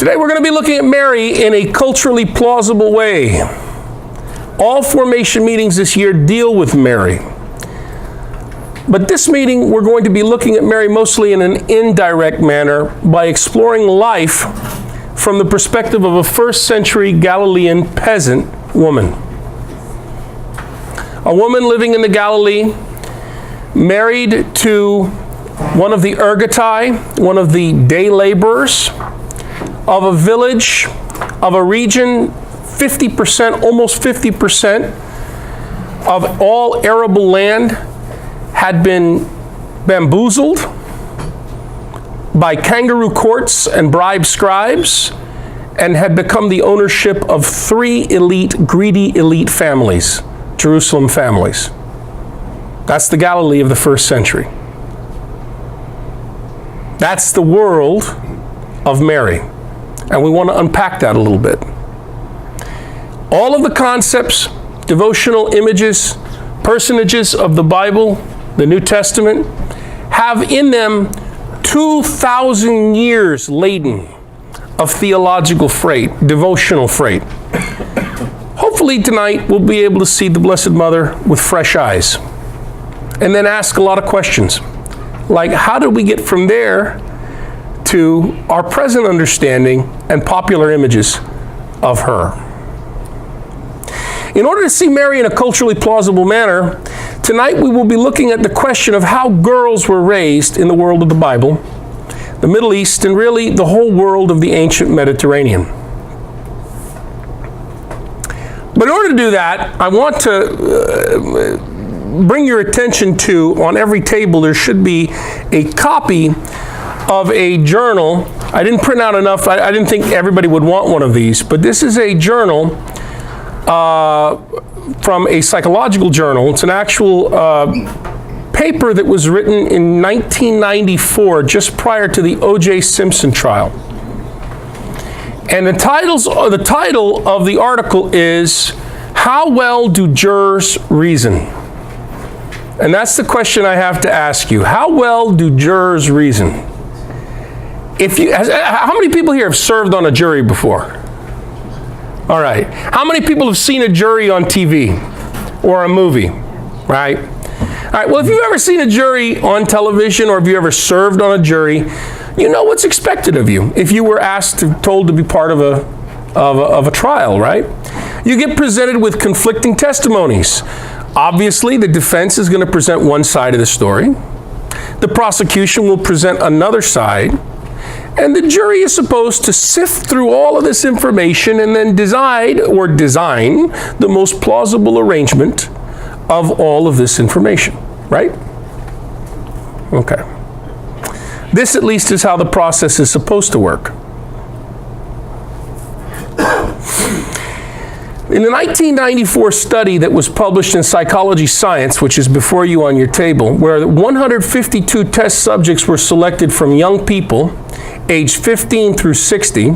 Today we're going to be looking at Mary in a culturally plausible way. All formation meetings this year deal with Mary. But this meeting we're going to be looking at Mary mostly in an indirect manner by exploring life from the perspective of a first century Galilean peasant woman. A woman living in the Galilee, married to one of the ergotai, one of the day laborers of a village, of a region, 50%, almost 50% of all arable land had been bamboozled by kangaroo courts and bribed scribes and had become the ownership of three greedy elite families, Jerusalem families. That's the Galilee of the first century. That's the world of Mary. And we want to unpack that a little bit. All of the concepts, devotional images, personages of the Bible, the New Testament, have in them 2,000 years laden of theological freight, devotional freight. Hopefully tonight we'll be able to see the Blessed Mother with fresh eyes and then ask a lot of questions. Like, how did we get from there to our present understanding and popular images of her? In order to see Mary in a culturally plausible manner, tonight we will be looking at the question of how girls were raised in the world of the Bible, the Middle East, and really the whole world of the ancient Mediterranean. But in order to do that, I want to bring your attention to, on every table there should be a copy of a journal. I didn't print out enough. I didn't think everybody would want one of these, but this is a journal from a psychological journal. It's an actual paper that was written in 1994, just prior to the O.J. Simpson trial. And the title of the article is, "How Well Do Jurors Reason?" And that's the question I have to ask you. How well do jurors reason? How many people here have served on a jury before? All right. How many people have seen a jury on TV or a movie? Right? All right. Well, if you've ever seen a jury on television or if you ever served on a jury, you know what's expected of you if you were told to be part of a trial, right? You get presented with conflicting testimonies. Obviously, the defense is going to present one side of the story. The prosecution will present another side. And the jury is supposed to sift through all of this information and then decide or design the most plausible arrangement of all of this information, right? Okay. This, at least, is how the process is supposed to work. In the 1994 study that was published in Psychology Science, which is before you on your table, where 152 test subjects were selected from young people, aged 15 through 60,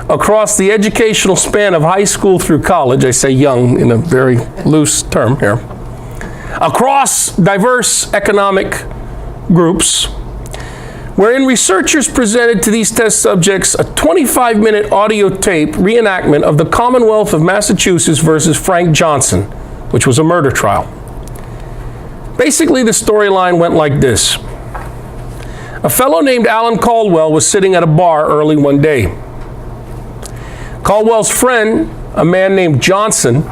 across the educational span of high school through college, I say young in a very loose term here, across diverse economic groups, wherein researchers presented to these test subjects a 25-minute audio tape reenactment of the Commonwealth of Massachusetts versus Frank Johnson, which was a murder trial. Basically, the storyline went like this. A fellow named Alan Caldwell was sitting at a bar early one day. Caldwell's friend, a man named Johnson,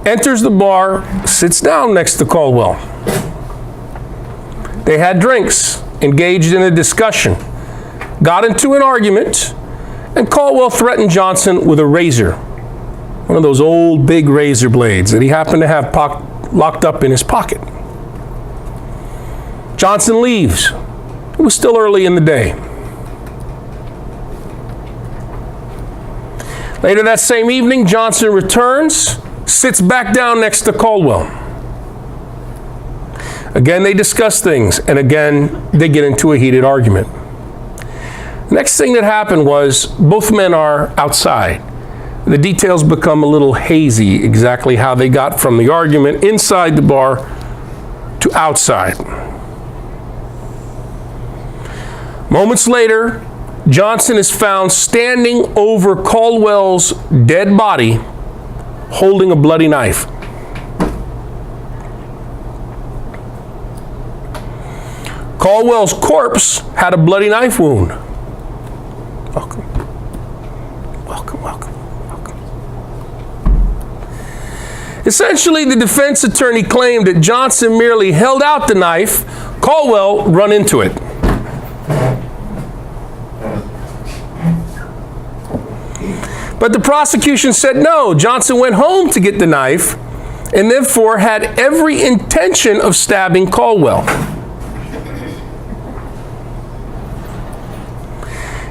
enters the bar, sits down next to Caldwell. They had drinks, engaged in a discussion, got into an argument, and Caldwell threatened Johnson with a razor, one of those old big razor blades that he happened to have locked up in his pocket. Johnson leaves. It was still early in the day. Later that same evening, Johnson returns, sits back down next to Caldwell. Again, they discuss things, and again, they get into a heated argument. The next thing that happened was both men are outside. The details become a little hazy, exactly how they got from the argument inside the bar to outside. Moments later, Johnson is found standing over Caldwell's dead body, holding a bloody knife. Caldwell's corpse had a bloody knife wound. Welcome. Welcome, welcome, welcome. Essentially, the defense attorney claimed that Johnson merely held out the knife, Caldwell run into it. But the prosecution said no, Johnson went home to get the knife and therefore had every intention of stabbing Caldwell.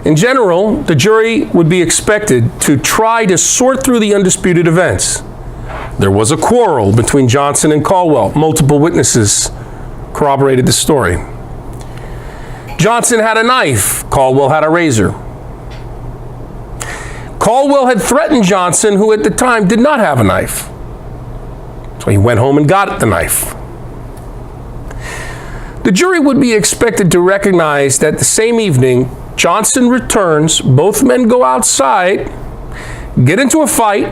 In general, the jury would be expected to try to sort through the undisputed events. There was a quarrel between Johnson and Caldwell. Multiple witnesses corroborated the story. Johnson had a knife, Caldwell had a razor. Caldwell had threatened Johnson, who at the time did not have a knife. So he went home and got the knife. The jury would be expected to recognize that the same evening, Johnson returns, both men go outside, get into a fight,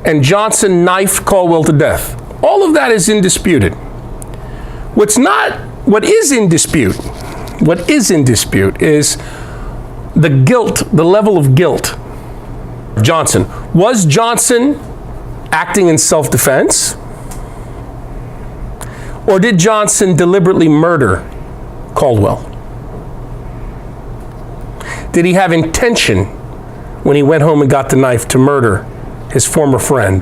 and Johnson knifed Caldwell to death. All of that is indisputed. What is in dispute is the guilt, the level of guilt of Johnson. Was Johnson acting in self-defense? Or did Johnson deliberately murder Caldwell? Did he have intention when he went home and got the knife to murder his former friend?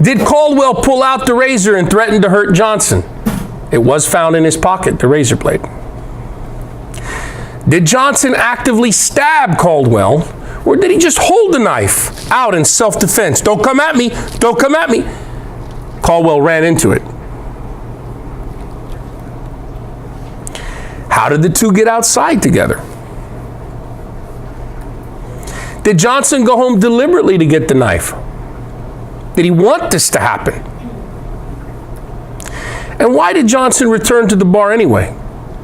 Did Caldwell pull out the razor and threaten to hurt Johnson? It was found in his pocket, the razor blade. Did Johnson actively stab Caldwell, or did he just hold the knife out in self-defense? Don't come at me, don't come at me. Caldwell ran into it. How did the two get outside together? Did Johnson go home deliberately to get the knife? Did he want this to happen? And why did Johnson return to the bar anyway,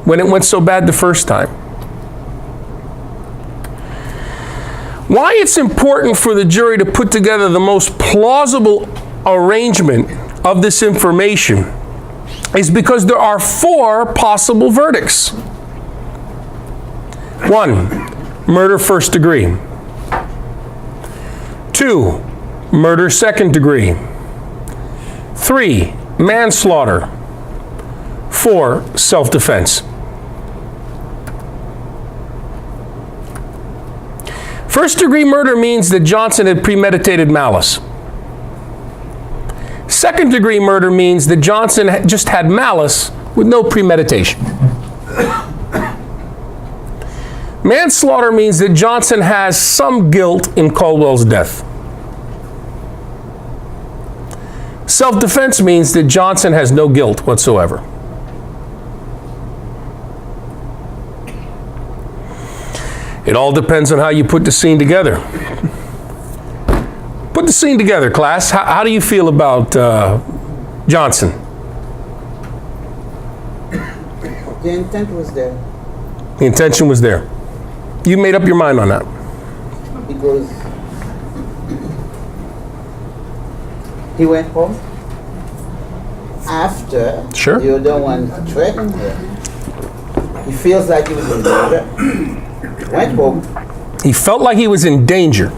when it went so bad the first time? Why it's important for the jury to put together the most plausible arrangement of this information is because there are 4 possible verdicts. 1, murder first degree. 2, murder second degree. 3, manslaughter. 4, self-defense. First degree murder means that Johnson had premeditated malice. Second degree murder means that Johnson just had malice with no premeditation. Manslaughter means that Johnson has some guilt in Caldwell's death. Self-defense means that Johnson has no guilt whatsoever. It all depends on how you put the scene together. Put the scene together, class. How do you feel about Johnson? The intent was there. The intention was there. You made up your mind on that. Because he went home after Sure. the other one threatened him. He feels like he was in danger. Went home. He felt like he was in danger.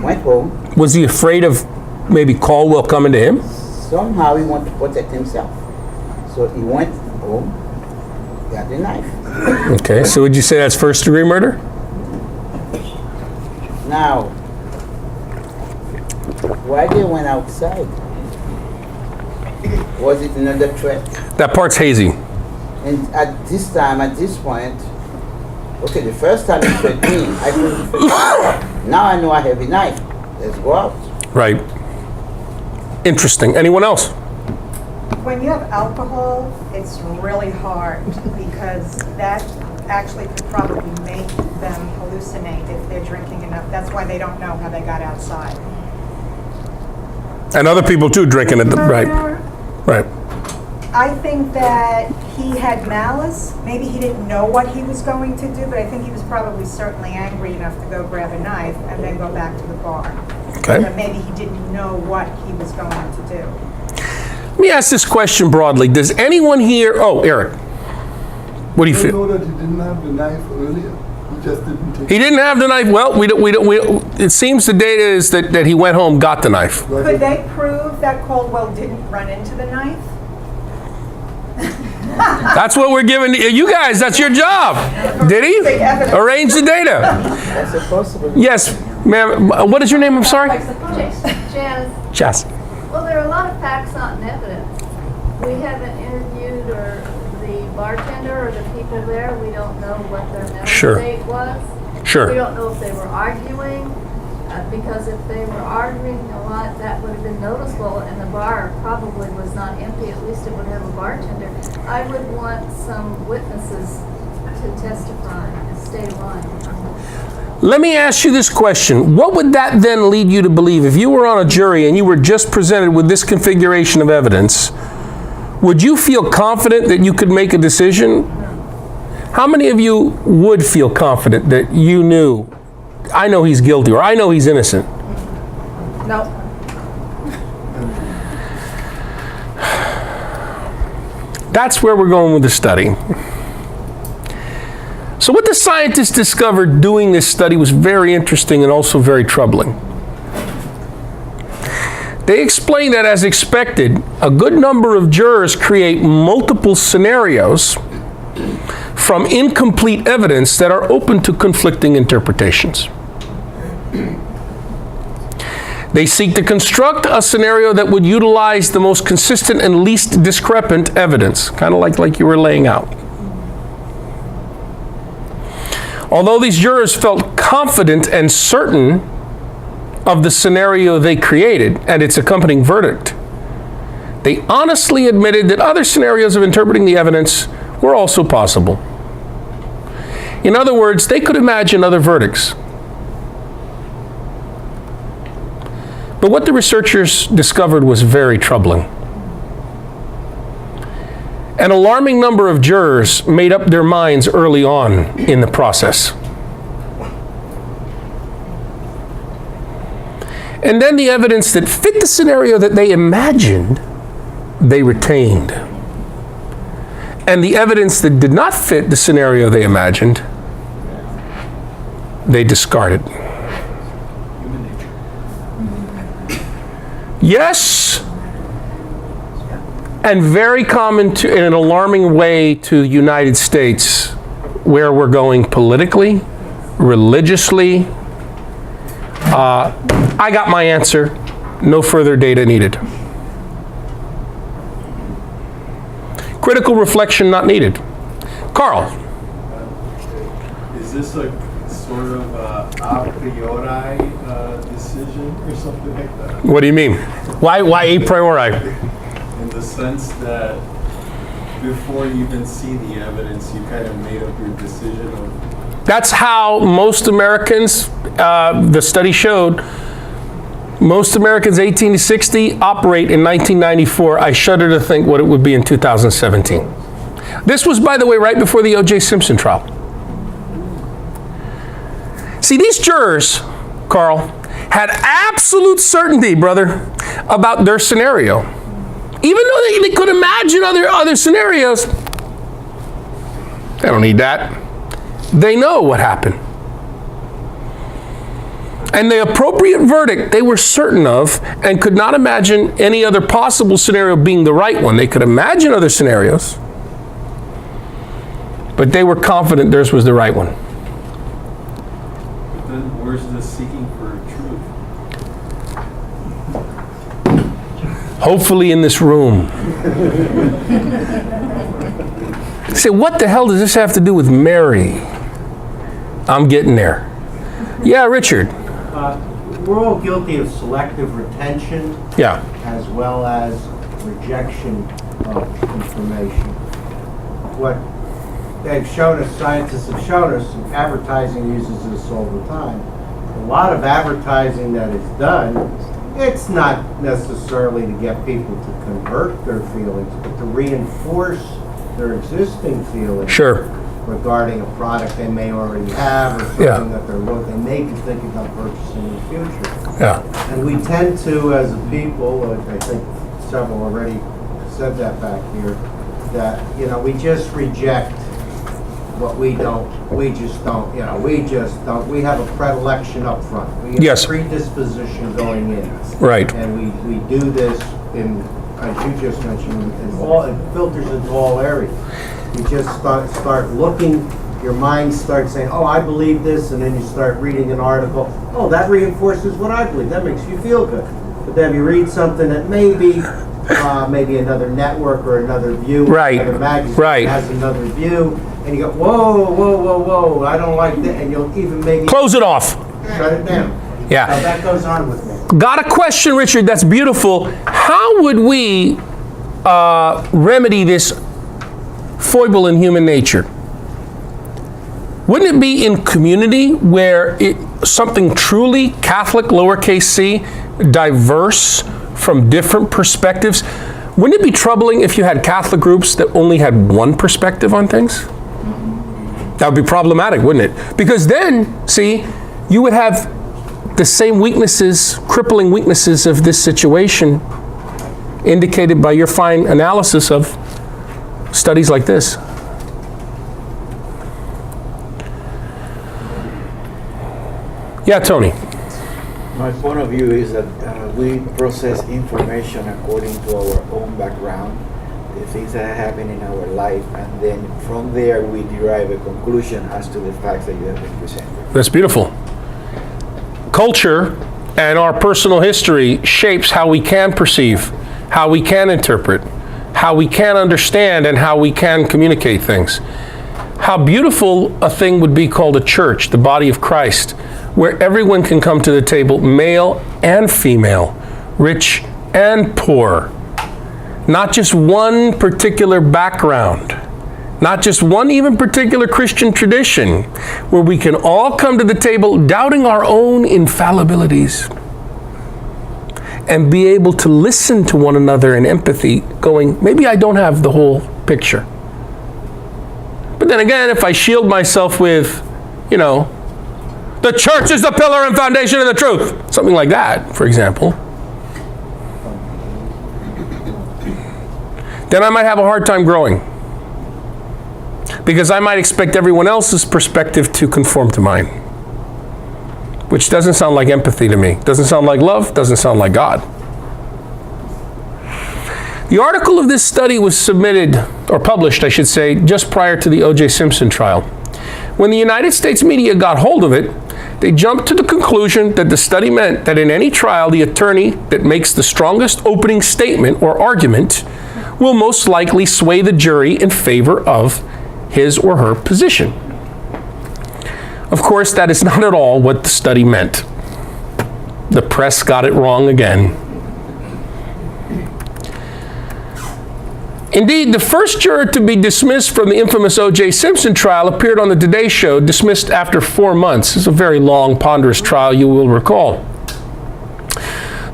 Went home. Was he afraid of maybe Caldwell coming to him? Somehow he wanted to protect himself. So he went home, got the knife. Okay, so would you say that's first degree murder? Now, why they went outside? Was it another threat? That part's hazy. And at this time, at this point, okay, the first time he threatened me, I couldn't. Now I know I have a knife. Let's go out. Right. Interesting. Anyone else? When you have alcohol, it's really hard because that actually could probably make them hallucinate if they're drinking enough. That's why they don't know how they got outside. And other people too drinking at the right. Right. I think that he had malice. Maybe he didn't know what he was going to do, but I think he was probably certainly angry enough to go grab a knife and then go back to the bar. Okay. But maybe he didn't know what he was going to do. Let me ask this question broadly. Does anyone here, oh, Eric, what do you I feel? know that he didn't have the knife earlier. He just didn't take He didn't have the knife. Well, it seems the data is that he went home, got the knife. Could they prove that Caldwell didn't run into the knife? That's what we're giving you guys. That's your job. Did he? Arrange the data. That's a possibility. Yes, ma'am. What is your name? I'm sorry. Janice, Jess. well, there are a lot of facts not in evidence. We haven't interviewed the bartender or the people there. We don't know what their mental Sure. state was. Sure. We don't know if they were arguing, because if they were arguing a lot, that would have been noticeable, and the bar probably was not empty. At least it would have a bartender. I would want some witnesses to testify and state a line. Let me ask you this question. What would that then lead you to believe? If you were on a jury and you were just presented with this configuration of evidence, would you feel confident that you could make a decision? How many of you would feel confident that you knew, I know he's guilty, or I know he's innocent? No. That's where we're going with the study. So what the scientists discovered doing this study was very interesting and also very troubling. They explained that, as expected, a good number of jurors create multiple scenarios from incomplete evidence that are open to conflicting interpretations. They seek to construct a scenario that would utilize the most consistent and least discrepant evidence, kind of like you were laying out. Although these jurors felt confident and certain of the scenario they created and its accompanying verdict, they honestly admitted that other scenarios of interpreting the evidence were also possible. In other words, they could imagine other verdicts. But what the researchers discovered was very troubling. An alarming number of jurors made up their minds early on in the process. And then the evidence that fit the scenario that they imagined, they retained. And the evidence that did not fit the scenario they imagined, they discarded. Yes, and very common in an alarming way to the United States, where we're going politically, religiously. I got my answer. No further data needed. Critical reflection not needed. Carl. Is this a sort of a priori decision or something like that? What do you mean? Why a priori? In the sense that before you even see the evidence, you kind of made up your decision of... That's how most Americans, the study showed, most Americans 18 to 60 operate in 1994. I shudder to think what it would be in 2017. This was, by the way, right before the O.J. Simpson trial. See, these jurors, Carl, had absolute certainty, brother, about their scenario. Even though they could imagine other scenarios, they don't need that. They know what happened. And the appropriate verdict they were certain of and could not imagine any other possible scenario being the right one. They could imagine other scenarios, but they were confident theirs was the right one. But then where's the seeking for truth? Hopefully in this room. You say, what the hell does this have to do with Mary? I'm getting there. Yeah, Richard. We're all guilty of selective retention Yeah. as well as rejection of information. What they've shown us, scientists have shown us, and advertising uses this all the time. A lot of advertising that is done It's not necessarily to get people to convert their feelings, but to reinforce their existing feelings. Sure. Regarding a product they may already have or something that they may be thinking about purchasing in the future. Yeah. And we tend to, as a people, I think several already said that back here, that, we just reject what we just don't, we have a predilection up front. We have Yes. a predisposition going in. Right. And we do this as you just mentioned, it filters into all areas. You just start looking, your mind starts saying, oh, I believe this, and then you start reading an article, oh, that reinforces what I believe, that makes you feel good. But then you read something that maybe another network or another view, Right. another magazine Right. has another view, and you go, whoa, I don't like that, and you'll even maybe Close it off. shut it down. Yeah. Now that goes on with me. Got a question, Richard, that's beautiful. How would we remedy this foible in human nature? Wouldn't it be in community where something truly Catholic, lowercase c, diverse from different perspectives? Wouldn't it be troubling if you had Catholic groups that only had one perspective on things? That would be problematic, wouldn't it? Because then, see, you would have the same weaknesses, crippling weaknesses of this situation indicated by your fine analysis of studies like this. Yeah, Tony. My point of view is that we process information according to our own background, the things that happen in our life, and then from there we derive a conclusion as to the facts that you have been presented. That's beautiful. Culture and our personal history shapes how we can perceive, how we can interpret, how we can understand, and how we can communicate things. How beautiful a thing would be called a church, the body of Christ, where everyone can come to the table, male and female, rich and poor. Not just one particular background, not just one even particular Christian tradition, where we can all come to the table doubting our own infallibilities and be able to listen to one another in empathy, going, maybe I don't have the whole picture. But then again, if I shield myself with, the church is the pillar and foundation of the truth, something like that, for example, then I might have a hard time growing. Because I might expect everyone else's perspective to conform to mine. Which doesn't sound like empathy to me. Doesn't sound like love, doesn't sound like God. The article of this study was submitted, or published, I should say, just prior to the O.J. Simpson trial. When the United States media got hold of it, they jumped to the conclusion that the study meant that in any trial, the attorney that makes the strongest opening statement or argument will most likely sway the jury in favor of his or her position. Of course, that is not at all what the study meant. The press got it wrong again. Indeed, the first juror to be dismissed from the infamous O.J. Simpson trial appeared on the Today Show, dismissed after 4 months. It's a very long, ponderous trial, you will recall.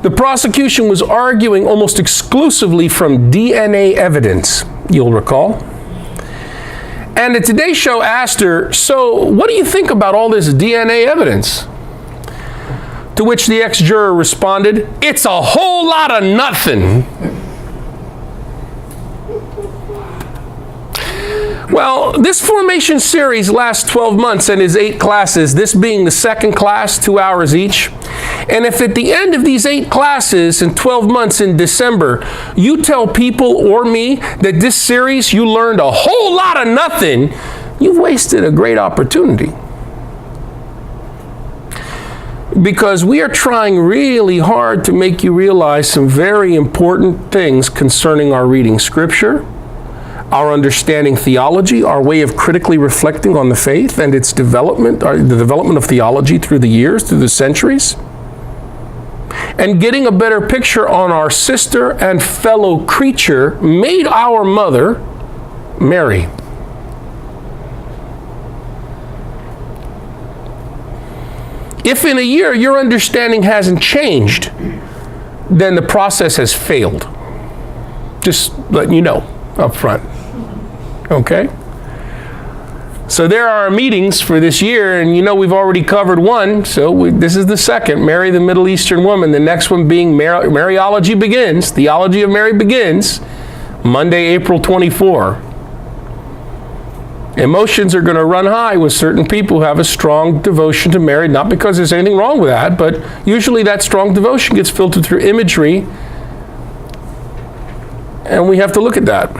The prosecution was arguing almost exclusively from DNA evidence, you'll recall. And the Today Show asked her, so what do you think about all this DNA evidence? To which the ex-juror responded, it's a whole lot of nothing. Well, this formation series lasts 12 months and is 8 classes, this being the second class, 2 hours each. And if at the end of these 8 classes in 12 months in December, you tell people or me that this series you learned a whole lot of nothing, you've wasted a great opportunity. Because we are trying really hard to make you realize some very important things concerning our reading Scripture, our understanding theology, our way of critically reflecting on the faith and its development, the development of theology through the years, through the centuries, and getting a better picture on our sister and fellow creature made our mother, Mary. If in a year your understanding hasn't changed, then the process has failed. Just letting you know up front. Okay? So there are our meetings for this year, and we've already covered one, so this is the second, Mary the Middle Eastern Woman. The next one being Mariology Begins, Theology of Mary Begins, Monday, April 24. Emotions are going to run high with certain people who have a strong devotion to Mary, not because there's anything wrong with that, but usually that strong devotion gets filtered through imagery, and we have to look at that.